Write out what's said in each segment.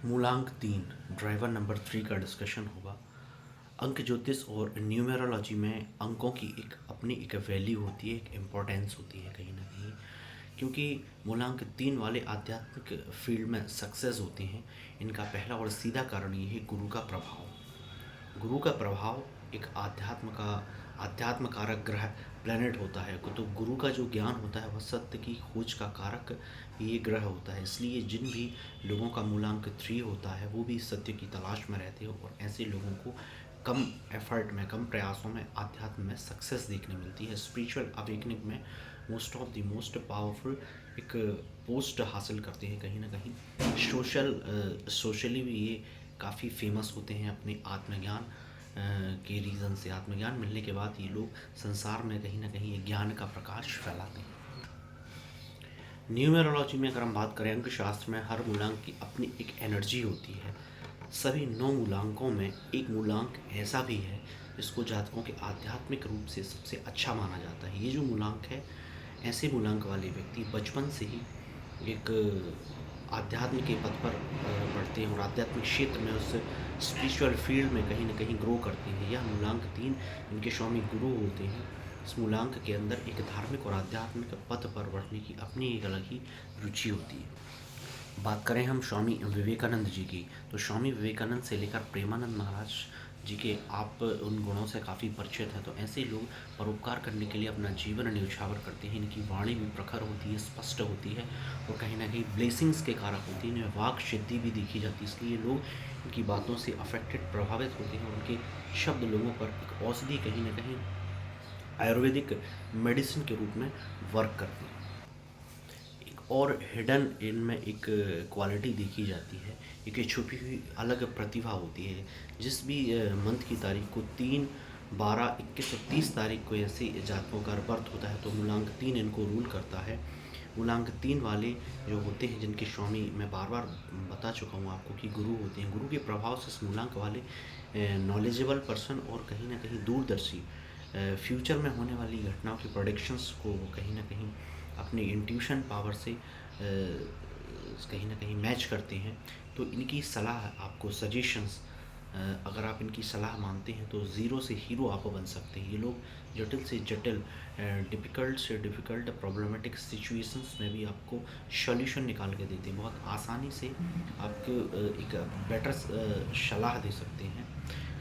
मूलांक 3 driver number 3 का discussion होगा। अंक ज्योतिष और न्यूमेरोलॉजी में अंकों की अपनी एक वैल्यू होती है, एक इम्पोर्टेंस होती है कहीं ना कहीं, क्योंकि मूलांक 3 वाले आध्यात्मिक फील्ड में सक्सेस होते हैं। इनका पहला और सीधा कारण ये है गुरु का प्रभाव। गुरु का प्रभाव एक आध्यात्म कारक ग्रह प्लैनेट होता है। तो गुरु का जो ज्ञान होता है वह सत्य की खोज का कारक ये ग्रह होता है। इसलिए जिन भी लोगों का मूलांक 3 होता है वो भी सत्य की तलाश में रहते हैं, और ऐसे लोगों को कम एफर्ट में, कम प्रयासों में आध्यात्म में सक्सेस देखने मिलती है। स्पिरिचुअल अवेकनिंग में मोस्ट पावरफुल एक पोस्ट हासिल करते हैं कहीं ना कहीं। सोशली भी ये काफ़ी फेमस होते हैं अपने आत्मज्ञान के रीज़न से। आत्मज्ञान मिलने के बाद ये लोग संसार में कहीं ना कहीं ये ज्ञान का प्रकाश फैलाते हैं। न्यूमेरोलॉजी में अगर हम बात करें, अंक शास्त्र में हर मूलांक की अपनी एक एनर्जी होती है। सभी 9 मूलांकों में एक मूलांक ऐसा भी है जिसको जातकों के आध्यात्मिक रूप से सबसे अच्छा माना जाता है। ये जो मूलांक है, ऐसे मूलांक वाले व्यक्ति बचपन से ही एक आध्यात्म के पथ पर बढ़ते हैं और आध्यात्मिक क्षेत्र में उस स्पिरिचुअल फील्ड में कहीं ना कहीं ग्रो करते हैं। यह मूलांक 3 इनके स्वामी गुरु होते हैं। इस मूलांक के अंदर एक धार्मिक और आध्यात्मिक पथ पर बढ़ने की अपनी एक अलग ही रुचि होती है। बात करें हम स्वामी विवेकानंद जी की, तो स्वामी विवेकानंद से लेकर प्रेमानंद महाराज जी के आप उन गुणों से काफ़ी परिचित हैं। तो ऐसे लोग परोपकार करने के लिए अपना जीवन न्यौछावर करते हैं। इनकी वाणी भी प्रखर होती है, स्पष्ट होती है, और कहीं ना कहीं ब्लेसिंग्स के कारक होती है। इनमें वाक सिद्धि भी देखी जाती है, इसलिए लोग इनकी बातों से अफेक्टेड, प्रभावित होते हैं। उनके शब्द लोगों पर एक औषधि, कहीं ना कहीं आयुर्वेदिक मेडिसिन के रूप में वर्क करते हैं। और हिडन इनमें एक क्वालिटी देखी जाती है, एक छुपी हुई अलग प्रतिभा होती है। जिस भी मंथ की तारीख को 3, 12, 21 और 30 तारीख को ऐसे जातकों का बर्थ होता है, तो मूलांक 3 इनको रूल करता है। मूलांक 3 वाले जो होते हैं, जिनके स्वामी मैं बार बार बता चुका हूँ आपको कि गुरु होते हैं, गुरु के प्रभाव से इस मूलांक वाले नॉलेजेबल पर्सन और कहीं ना कहीं दूरदर्शी फ्यूचर में होने वाली घटनाओं की प्रोडिक्शंस को कहीं ना कहीं अपनी इंट्यूशन पावर से कहीं ना कहीं मैच करते हैं। तो इनकी सलाह आपको, सजेशंस, अगर आप इनकी सलाह मानते हैं तो ज़ीरो से हीरो आप बन सकते हैं। ये लोग जटिल से जटिल, डिफ़िकल्ट से डिफ़िकल्ट प्रॉब्लमेटिक सिचुएशंस में भी आपको सॉल्यूशन निकाल के देते हैं। बहुत आसानी से आपको एक बेटर सलाह दे सकते हैं।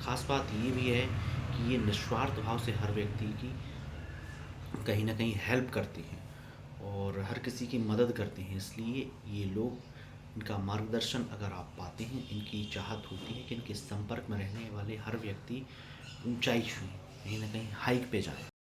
ख़ास बात ये भी है कि ये निस्वार्थ भाव से हर व्यक्ति की कहीं ना कहीं हेल्प करते हैं और हर किसी की मदद करते हैं। इसलिए ये लोग, इनका मार्गदर्शन अगर आप पाते हैं, इनकी चाहत होती है कि इनके संपर्क में रहने वाले हर व्यक्ति ऊंचाई छुए, कहीं ना कहीं हाइक पे जाए।